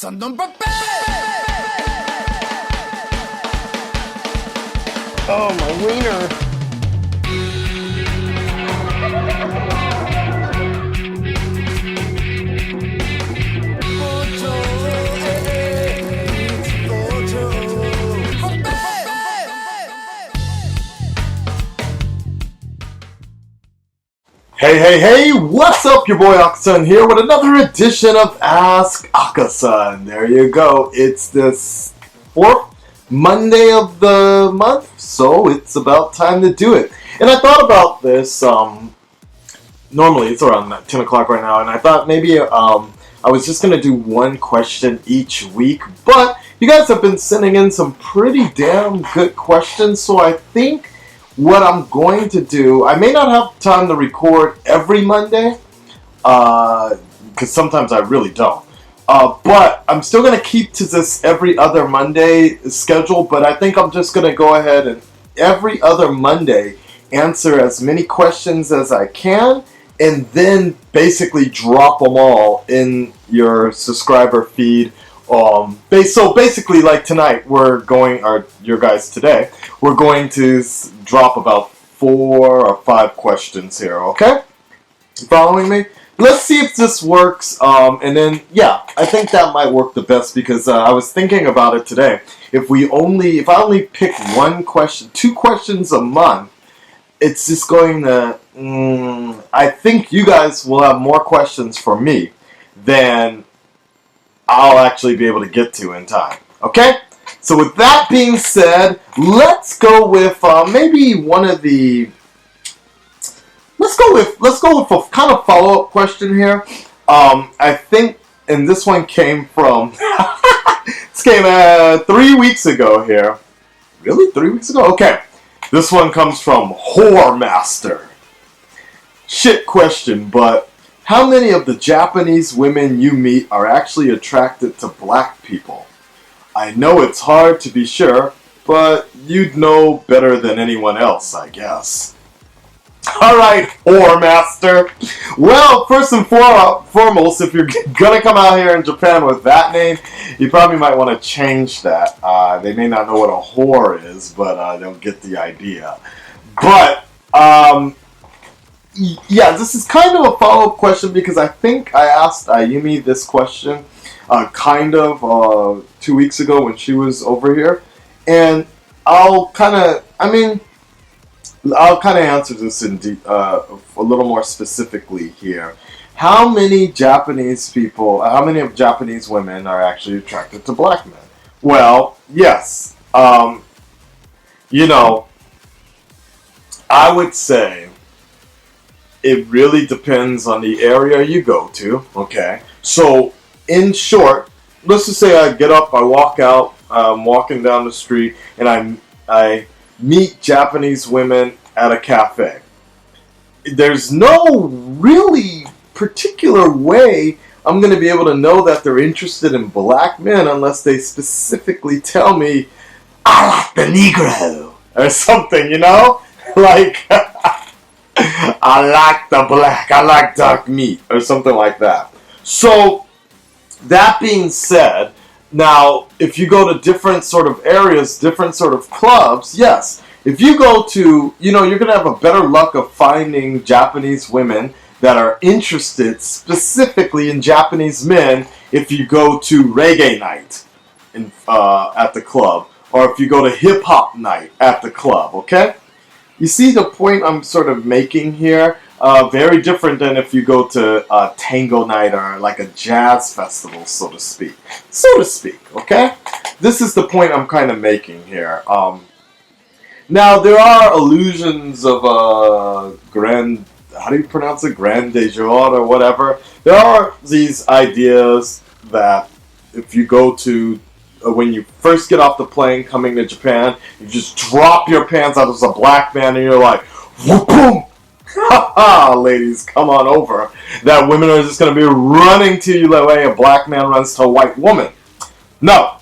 Son d'un papa! Oh, my wiener. Hey, what's up? Your boy Akasan here with another edition of Ask Akasan. There you go. It's the fourth Monday of the month, so it's about time to do it. And I thought about this, normally it's around 10 o'clock right now, and I thought maybe I was just going to do one question each week, but you guys have been sending in some pretty damn good questions, so I think what I'm going to do, I may not have time to record every Monday, because sometimes I really don't. But I'm still going to keep to this every other Monday schedule, but I think I'm just going to go ahead and every other Monday answer as many questions as I can, and then basically drop them all in your subscriber feed. So basically, like tonight, or your guys today, we're going to drop about 4 or 5 questions here, okay? You following me? Let's see if this works, and then, yeah, I think that might work the best, because I was thinking about it today. If I only pick 2 questions a month, it's just going to, I think you guys will have more questions for me than I'll actually be able to get to in time. Okay? So with that being said, let's go with maybe one of the. Let's go with a kind of follow-up question here. I think, and this one came from. This came 3 weeks ago here. Really, 3 weeks ago? Okay. This one comes from Whore Master. Shit question, but how many of the Japanese women you meet are actually attracted to black people? I know it's hard to be sure, but you'd know better than anyone else, I guess. Alright, Whore Master. Well, first and foremost, if you're gonna come out here in Japan with that name, you probably might want to change that. They may not know what a whore is, but they'll get the idea. But, yeah, this is kind of a follow-up question, because I think I asked Ayumi this question 2 weeks ago when she was over here, and I'll kind of answer this in a little more specifically here. How many Japanese women are actually attracted to black men? Well, yes. I would say it really depends on the area you go to, okay? So, in short, let's just say I get up, I walk out, I'm walking down the street, and I meet Japanese women at a cafe. There's no really particular way I'm going to be able to know that they're interested in black men unless they specifically tell me, I like the Negro, or something, Like, I like the black, I like dark meat, or something like that. So, that being said, now, if you go to different sort of areas, different sort of clubs, yes. If you go to, you're going to have a better luck of finding Japanese women that are interested specifically in Japanese men if you go to reggae night at the club, or if you go to hip-hop night at the club, okay? You see the point I'm sort of making here? Very different than if you go to a tango night or like a jazz festival, so to speak. Okay? This is the point I'm kind of making here. Now, there are illusions of how do you pronounce it? Grand de jour or whatever. There are these ideas that if you go to, when you first get off the plane coming to Japan, you just drop your pants out as a black man and you're like, whoop, boom! Ha ha, ladies, come on over. That women are just going to be running to you the way a black man runs to a white woman. No.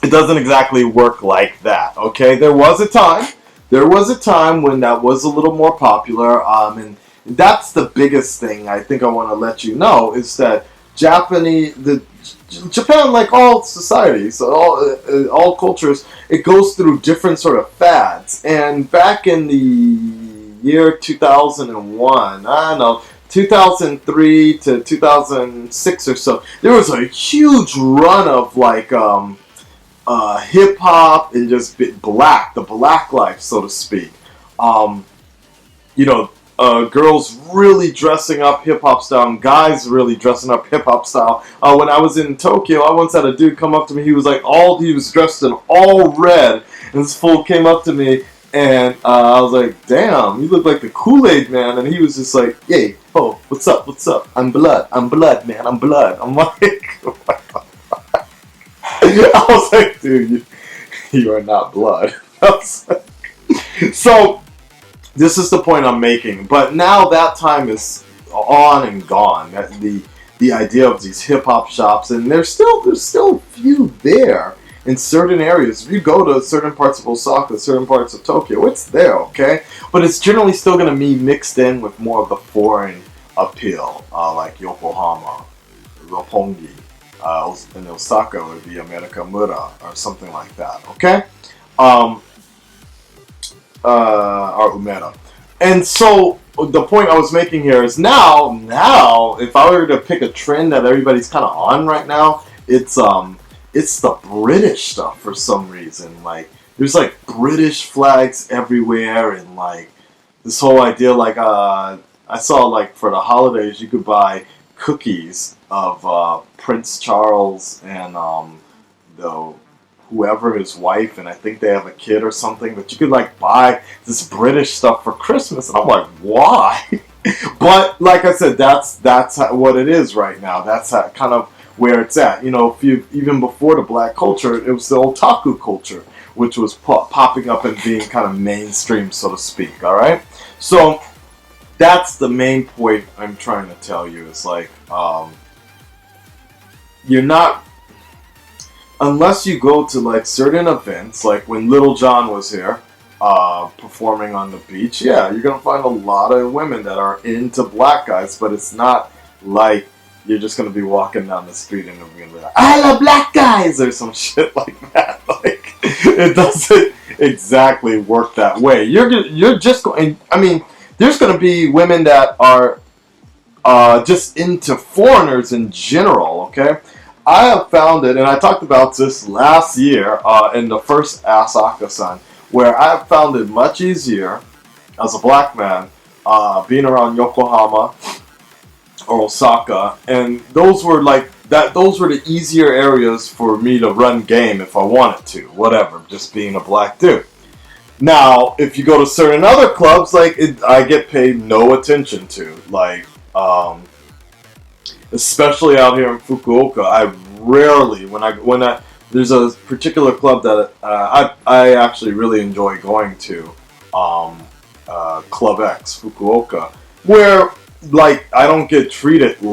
It doesn't exactly work like that, okay? There was a time when that was a little more popular, and that's the biggest thing I think I want to let you know, is that Japan, like all societies, all cultures, it goes through different sort of fads. And back in the year 2001, I don't know, 2003 to 2006 or so, there was a huge run of like hip hop and just the black life, so to speak. Um, you know, girls really dressing up hip hop style, and guys really dressing up hip hop style. When I was in Tokyo, I once had a dude come up to me. He was dressed in all red, and this fool came up to me, and I was like, "Damn, you look like the Kool-Aid man." And he was just like, "Yay, oh, what's up? What's up? I'm blood, man, I'm blood." I'm like, I was like, dude, you are not blood. So. This is the point I'm making, but now that time is on and gone. The idea of these hip hop shops, and there's still a few there in certain areas. If you go to certain parts of Osaka, certain parts of Tokyo, it's there, okay? But it's generally still going to be mixed in with more of the foreign appeal, like Yokohama, Roppongi, in Osaka it would be Amerikamura or something like that, okay? Or Umeda. And so the point I was making here is now, if I were to pick a trend that everybody's kind of on right now, it's the British stuff for some reason. Like there's like British flags everywhere, and like this whole idea. Like I saw like for the holidays you could buy cookies of Prince Charles and whoever his wife, and I think they have a kid or something, but you could like buy this British stuff for Christmas, and I'm like, why? But like I said, that's what it is right now. That's kind of where it's at. You know, even before the black culture, it was the otaku culture, which was popping up and being kind of mainstream, so to speak. All right, so that's the main point I'm trying to tell you. Is like you're not. Unless you go to like certain events, like when Little John was here performing on the beach, yeah, you're gonna find a lot of women that are into black guys, but it's not like you're just gonna be walking down the street and you're gonna be like, "I love black guys" or some shit like that. Like it doesn't exactly work that way. You're just going. I mean, there's gonna be women that are just into foreigners in general. Okay. I have found it, and I talked about this last year in the first Ask Akasan, where I have found it much easier as a black man being around Yokohama or Osaka, and those were the easier areas for me to run game if I wanted to, whatever, just being a black dude. Now, if you go to certain other clubs, I get paid no attention to, especially out here in Fukuoka. I rarely, there's a particular club that I actually really enjoy going to, Club X Fukuoka, where I don't get treated for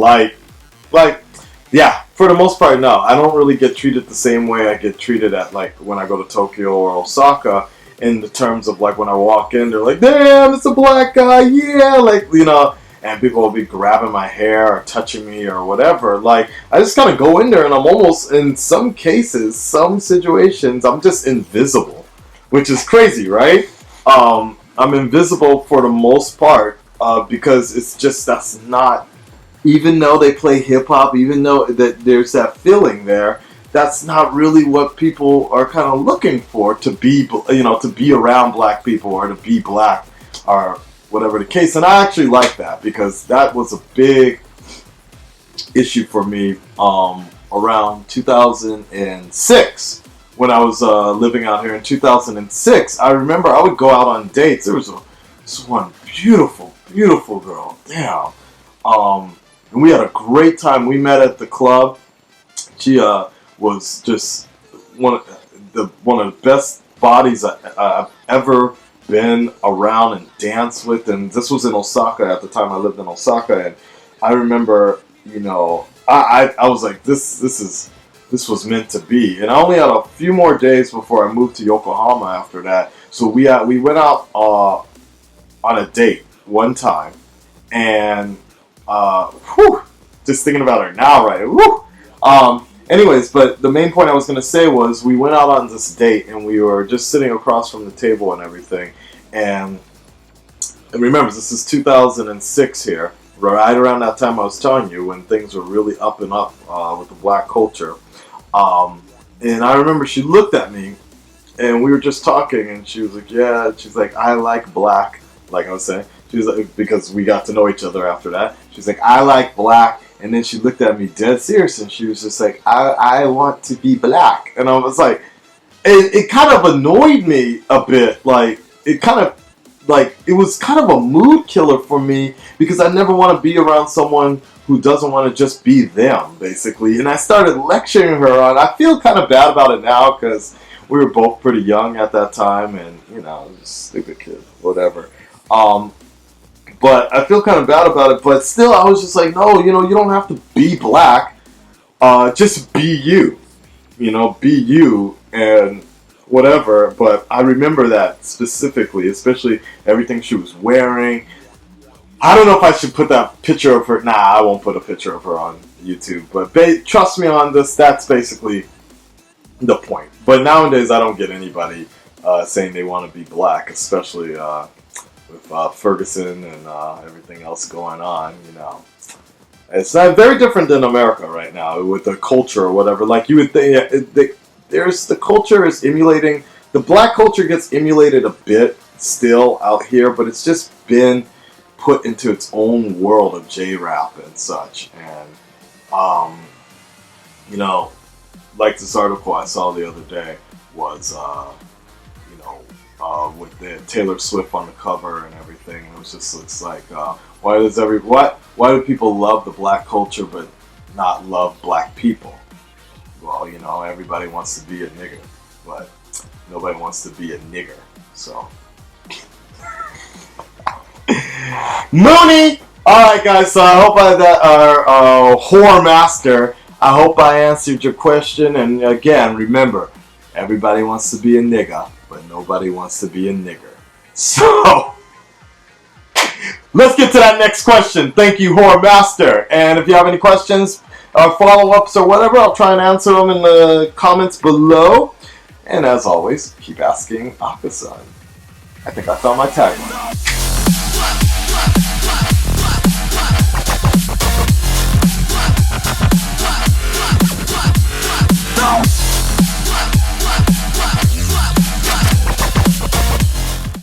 the most part. No, I don't really get treated the same way I get treated at when I go to Tokyo or Osaka. In the terms of when I walk in, they're like, "Damn, it's a black guy, yeah," and people will be grabbing my hair or touching me or whatever. I just kind of go in there and I'm almost, in some cases, some situations, I'm just invisible, which is crazy, right? I'm invisible for the most part because it's just, that's not, even though they play hip-hop, even though that there's that feeling there, that's not really what people are kind of looking for, to be around black people or to be black or whatever the case. And I actually like that because that was a big issue for me around 2006 when I was living out here in 2006. I remember I would go out on dates. There was this one beautiful girl. Damn. And we had a great time. We met at the club. She was just one of the best bodies I've ever been around and danced with. And this was in Osaka at the time. I lived in Osaka, and I remember, I was like, this was meant to be. And I only had a few more days before I moved to Yokohama after that. So we went out on a date one time, and just thinking about her now, right? Anyways, but the main point I was going to say was we went out on this date and we were just sitting across from the table and everything. And remember, this is 2006 here, right around that time I was telling you when things were really up and up with the black culture. And I remember she looked at me and we were just talking and she was like, yeah, she's like, I like black, like I was saying. She was like, because we got to know each other after that. She's like, I like black. And then she looked at me dead serious and she was just like, I want to be black. And I was like, it kind of annoyed me a bit. Like, it was kind of a mood killer for me because I never want to be around someone who doesn't want to just be them, basically. And I started lecturing her on, I feel kind of bad about it now because we were both pretty young at that time and, you know, just stupid kid, whatever. But I feel kind of bad about it, but still I was just like, no, you know, you don't have to be black, just be you, you know, be you and whatever. But I remember that specifically, especially everything she was wearing. I don't know if I should put that picture of her, nah, I won't put a picture of her on YouTube, but trust me on this, that's basically the point. But nowadays I don't get anybody saying they want to be black, especially with Ferguson and everything else going on, you know. It's not very different than America right now with the culture or whatever. Like you would think, the culture is emulating, the black culture gets emulated a bit still out here, but it's just been put into its own world of J-rap and such. And, you know, like this article I saw the other day was, with the Taylor Swift on the cover and everything. It was just, it's like, why do people love the black culture but not love black people? Well, you know, everybody wants to be a nigger, but nobody wants to be a nigger. So, Mooney. All right, guys. So I hope whore master. I hope I answered your question. And again, remember, everybody wants to be a nigga, but nobody wants to be a nigger. So, let's get to that next question. Thank you, whore master. And if you have any questions, follow-ups or whatever, I'll try and answer them in the comments below. And as always, keep asking Akasan. I think I found my tagline.